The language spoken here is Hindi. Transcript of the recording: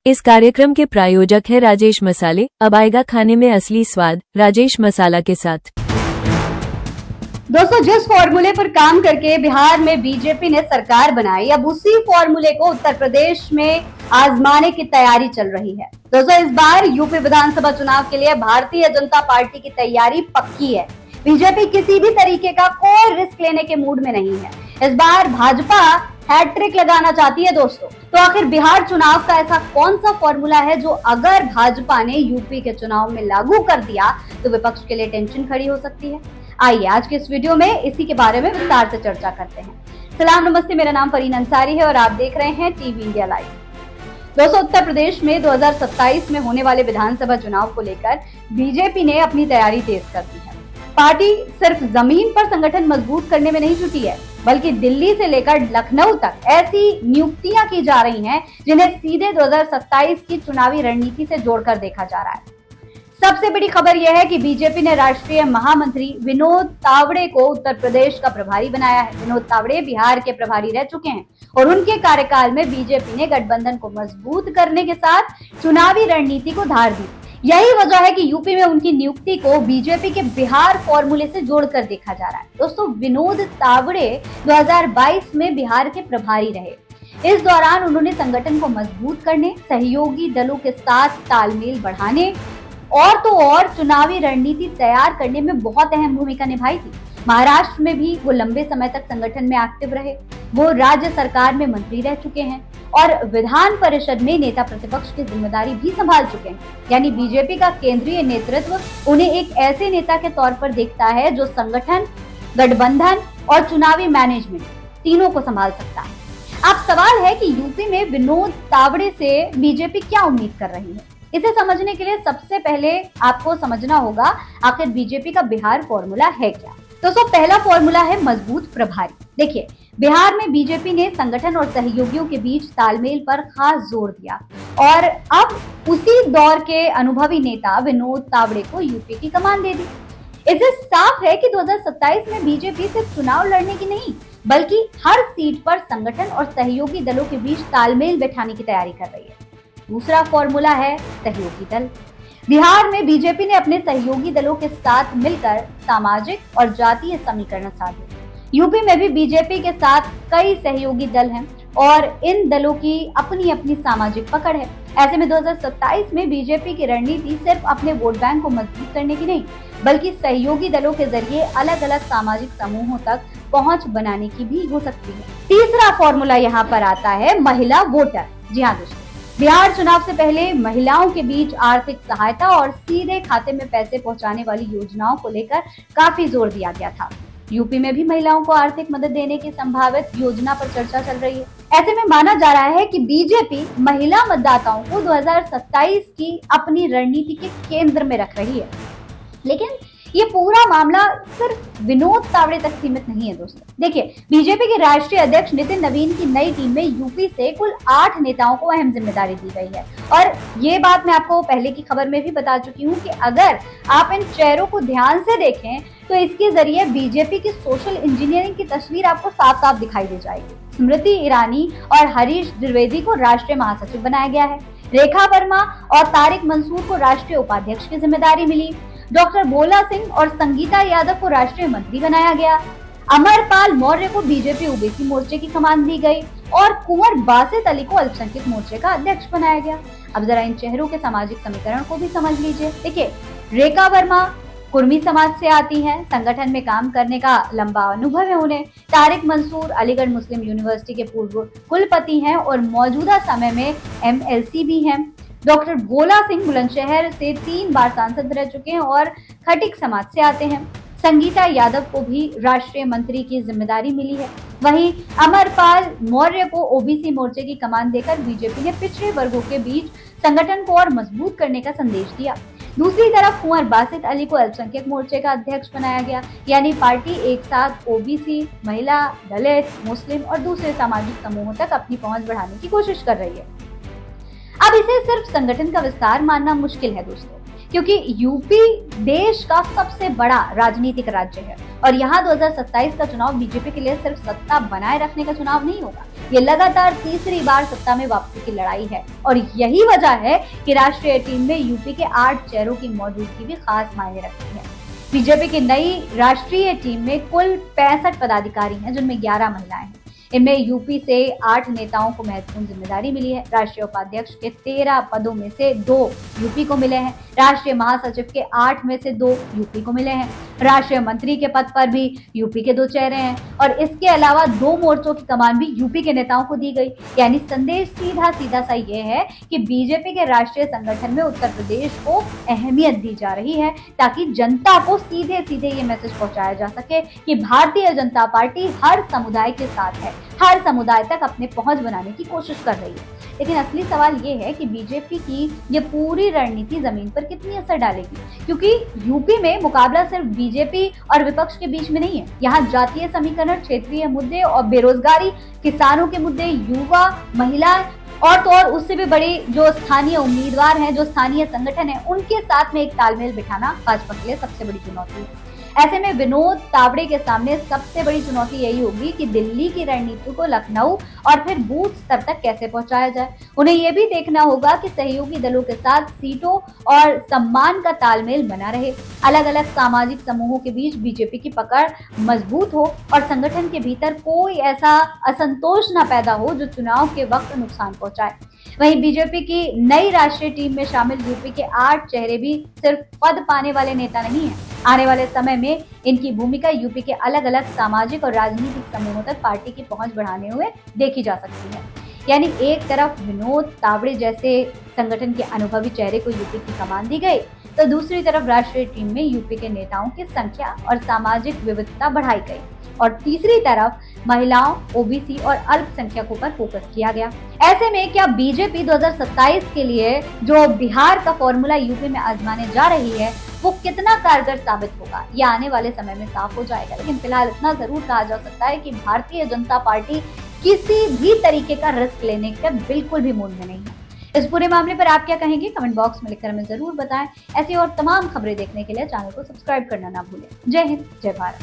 इस कार्यक्रम के प्रायोजक है राजेश मसाले। अब आएगा खाने में असली स्वाद राजेश मसाला के साथ। दोस्तों, जिस फॉर्मूले पर काम करके बिहार में बीजेपी ने सरकार बनाई, अब उसी फॉर्मूले को उत्तर प्रदेश में आजमाने की तैयारी चल रही है। दोस्तों, इस बार यूपी विधानसभा चुनाव के लिए भारतीय जनता पार्टी की तैयारी पक्की है। बीजेपी किसी भी तरीके का कोई रिस्क लेने के मूड में नहीं है। इस बार भाजपा हैट्रिक लगाना चाहती है। दोस्तों, तो आखिर बिहार चुनाव का ऐसा कौन सा फॉर्मूला है जो अगर भाजपा ने यूपी के चुनाव में लागू कर दिया तो विपक्ष के लिए टेंशन खड़ी हो सकती है। आइए आज के इस वीडियो में इसी के बारे में विस्तार से चर्चा करते हैं। सलाम नमस्ते, मेरा नाम फरीन अंसारी है और आप देख रहे हैं टीवी इंडिया लाइव। दोस्तों, उत्तर प्रदेश में 2027 में होने वाले विधानसभा चुनाव को लेकर बीजेपी ने अपनी तैयारी तेज कर दी है। पार्टी सिर्फ जमीन पर संगठन मजबूत करने में नहीं जुटी है, बल्कि दिल्ली से लेकर लखनऊ तक ऐसी नियुक्तियां की जा रही हैं जिन्हें सीधे 2027 की चुनावी रणनीति से जोड़कर देखा जा रहा है। सबसे बड़ी खबर यह है कि बीजेपी ने राष्ट्रीय महामंत्री विनोद तावड़े को उत्तर प्रदेश का प्रभारी बनाया है। विनोद तावड़े बिहार के प्रभारी रह चुके हैं और उनके कार्यकाल में बीजेपी ने गठबंधन को मजबूत करने के साथ चुनावी रणनीति को धार दी। यही वजह है कि यूपी में उनकी नियुक्ति को बीजेपी के बिहार फॉर्मूले से जोड़कर देखा जा रहा है। दोस्तों, विनोद तावड़े 2022 में बिहार के प्रभारी रहे। इस दौरान उन्होंने संगठन को मजबूत करने, सहयोगी दलों के साथ तालमेल बढ़ाने और तो और चुनावी रणनीति तैयार करने में बहुत अहम भूमिका निभाई थी। महाराष्ट्र में भी वो लंबे समय तक संगठन में एक्टिव रहे। वो राज्य सरकार में मंत्री रह चुके हैं और विधान परिषद में नेता प्रतिपक्ष की जिम्मेदारी भी संभाल चुके हैं। यानी बीजेपी का केंद्रीय नेतृत्व उन्हें एक ऐसे नेता के तौर पर देखता है जो संगठन, गठबंधन और चुनावी मैनेजमेंट तीनों को संभाल सकता है। अब सवाल है कि यूपी में विनोद तावड़े से बीजेपी क्या उम्मीद कर रही है। इसे समझने के लिए सबसे पहले आपको समझना होगा आखिर बीजेपी का बिहार फॉर्मूला है क्या। दोस्तों, पहला फॉर्मूला है मजबूत प्रभारी। देखिए, बिहार में बीजेपी ने संगठन और सहयोगियों के बीच तालमेल पर खास जोर दिया और अब उसी दौर के अनुभवी नेता विनोद तावड़े को यूपी की कमान दे दी। इससे साफ है कि 2027 में बीजेपी सिर्फ चुनाव लड़ने की नहीं, बल्कि हर सीट पर संगठन और सहयोगी दलों के बीच तालमेल बैठाने की तैयारी कर रही है। दूसरा फॉर्मूला है सहयोगी दल। बिहार में बीजेपी ने अपने सहयोगी दलों के साथ मिलकर सामाजिक और जातीय समीकरण साधे। यूपी में भी बीजेपी के साथ कई सहयोगी दल हैं और इन दलों की अपनी अपनी सामाजिक पकड़ है। ऐसे में 2027 में बीजेपी की रणनीति सिर्फ अपने वोट बैंक को मजबूत करने की नहीं, बल्कि सहयोगी दलों के जरिए अलग अलग सामाजिक समूहों तक पहुंच बनाने की भी हो सकती है। तीसरा फॉर्मूला यहाँ पर आता है महिला वोटर। जी हाँ दोस्तों, बिहार चुनाव से पहले महिलाओं के बीच आर्थिक सहायता और सीधे खाते में पैसे पहुंचाने वाली योजनाओं को लेकर काफी जोर दिया गया था। यूपी में भी महिलाओं को आर्थिक मदद देने की संभावित योजना पर चर्चा चल रही है। ऐसे में माना जा रहा है कि बीजेपी महिला मतदाताओं को 2027 की अपनी रणनीति के केंद्र में रख रही है। लेकिन ये पूरा मामला सिर्फ विनोद तावड़े तक सीमित नहीं है। दोस्तों, देखिए, बीजेपी के राष्ट्रीय अध्यक्ष नितिन नवीन की नई टीम में यूपी से कुल 8 नेताओं को अहम जिम्मेदारी दी गई है और ये बात मैं आपको पहले की खबर में भी बता चुकी हूँ कि अगर आप इन चेहरों को ध्यान से देखें तो इसके जरिए बीजेपी की सोशल इंजीनियरिंग की तस्वीर आपको साफ साफ दिखाई दे जाएगी। स्मृति ईरानी और हरीश द्विवेदी को राष्ट्रीय महासचिव बनाया गया है। रेखा वर्मा और तारिक मंसूर को राष्ट्रीय उपाध्यक्ष की जिम्मेदारी मिली। डॉक्टर भोला सिंह और संगीता यादव को राष्ट्रीय मंत्री बनाया गया। अमरपाल मौर्य को बीजेपी ओबीसी मोर्चे की कमान दी गई और कुंवर बासित अली को अल्पसंख्यक मोर्चे का अध्यक्ष बनाया गया। अब जरा इन चेहरों के सामाजिक समीकरण को भी समझ लीजिए। देखिए, रेखा वर्मा कुर्मी समाज से आती हैं, संगठन में काम करने का लंबा अनुभव है उन्हें। तारिक मंसूर अलीगढ़ मुस्लिम यूनिवर्सिटी के पूर्व कुलपति हैं और मौजूदा समय में MLC भी हैं। डॉक्टर भोला सिंह बुलंदशहर से 3 बार सांसद रह चुके हैं और खटिक समाज से आते हैं। संगीता यादव को भी राष्ट्रीय मंत्री की जिम्मेदारी मिली है। वहीं अमरपाल मौर्य को ओबीसी मोर्चे की कमान देकर बीजेपी ने पिछड़े वर्गों के बीच संगठन को और मजबूत करने का संदेश दिया। दूसरी तरफ कुंवर बासित अली को अल्पसंख्यक मोर्चे का अध्यक्ष बनाया गया। यानी पार्टी एक साथ ओबीसी, महिला, दलित, मुस्लिम और दूसरे सामाजिक समूहों तक अपनी पहुंच बढ़ाने की कोशिश कर रही है। अब इसे सिर्फ संगठन का विस्तार मानना मुश्किल है दोस्तों, क्योंकि यूपी देश का सबसे बड़ा राजनीतिक राज्य है और यहाँ 2027 का चुनाव बीजेपी के लिए सिर्फ सत्ता बनाए रखने का चुनाव नहीं होगा, ये लगातार तीसरी बार सत्ता में वापसी की लड़ाई है। और यही वजह है कि राष्ट्रीय टीम में यूपी के 8 चेहरों की मौजूदगी भी खास मायने रखती है। बीजेपी की नई राष्ट्रीय टीम में कुल 65 पदाधिकारी हैं, जिनमें 11 महिलाएं हैं। इनमें यूपी से 8 नेताओं को महत्वपूर्ण जिम्मेदारी मिली है। राष्ट्रीय उपाध्यक्ष के 13 पदों में से 2 यूपी को मिले हैं। राष्ट्रीय महासचिव के 8 में से 2 यूपी को मिले हैं। राष्ट्रीय मंत्री के पद पर भी यूपी के 2 चेहरे हैं और इसके अलावा 2 मोर्चों की कमान भी यूपी के नेताओं को दी गई। यानी संदेश सीधा सीधा सा ये है कि बीजेपी के राष्ट्रीय संगठन में उत्तर प्रदेश को अहमियत दी जा रही है, ताकि जनता को सीधे सीधे ये मैसेज पहुंचाया जा सके कि भारतीय जनता पार्टी हर समुदाय के साथ है, हर समुदाय तक अपने पहुंच बनाने की कोशिश कर रही है। लेकिन असली सवाल ये है कि बीजेपी की ये पूरी रणनीति जमीन पर कितनी असर डालेगी, क्योंकि यूपी में मुकाबला सिर्फ बीजेपी और विपक्ष के बीच में नहीं है। यहाँ जातीय समीकरण, क्षेत्रीय मुद्दे और बेरोजगारी, किसानों के मुद्दे, युवा, महिलाएं और तो और उससे भी बड़ी जो स्थानीय उम्मीदवार हैं, जो स्थानीय संगठन है, उनके साथ में एक तालमेल बिठाना भाजपा के लिए सबसे बड़ी चुनौती है। ऐसे में विनोद तावड़े के सामने सबसे बड़ी चुनौती यही होगी कि दिल्ली की रणनीति को लखनऊ और फिर बूथ स्तर तक कैसे पहुंचाया जाए। उन्हें यह भी देखना होगा कि सहयोगी दलों के साथ सीटों और सम्मान का तालमेल बना रहे, अलग अलग सामाजिक समूहों के बीच बीजेपी की पकड़ मजबूत हो और संगठन के भीतर कोई ऐसा असंतोष न पैदा हो जो चुनाव के वक्त नुकसान पहुंचाए। वहीं बीजेपी की नई राष्ट्रीय टीम में शामिल यूपी के 8 चेहरे भी सिर्फ पद पाने वाले नेता नहीं हैं। आने वाले समय में इनकी भूमिका यूपी के अलग अलग सामाजिक और राजनीतिक समूहों तक पार्टी की पहुंच बढ़ाने हुए देखी जा सकती है। यानी एक तरफ विनोद तावड़े जैसे संगठन के अनुभवी चेहरे को यूपी की कमान दी गई, तो दूसरी तरफ राष्ट्रीय टीम में यूपी के नेताओं की संख्या और सामाजिक विविधता बढ़ाई गई और तीसरी तरफ महिलाओं, ओबीसी और अल्पसंख्यकों पर फोकस किया गया। ऐसे में क्या बीजेपी 2027 के लिए जो बिहार का फॉर्मूला यूपी में आजमाने जा रही है वो कितना कारगर साबित होगा, ये आने वाले समय में साफ हो जाएगा। लेकिन फिलहाल इतना जरूर कहा जा सकता है कि भारतीय जनता पार्टी किसी भी तरीके का रिस्क लेने का बिल्कुल भी मूड में नहीं है। इस पूरे मामले पर आप क्या कहेंगे, कमेंट बॉक्स में लिखकर हमें जरूर बताएं। ऐसी और तमाम खबरें देखने के लिए चैनल को सब्सक्राइब करना ना भूलें। जय हिंद, जय भारत।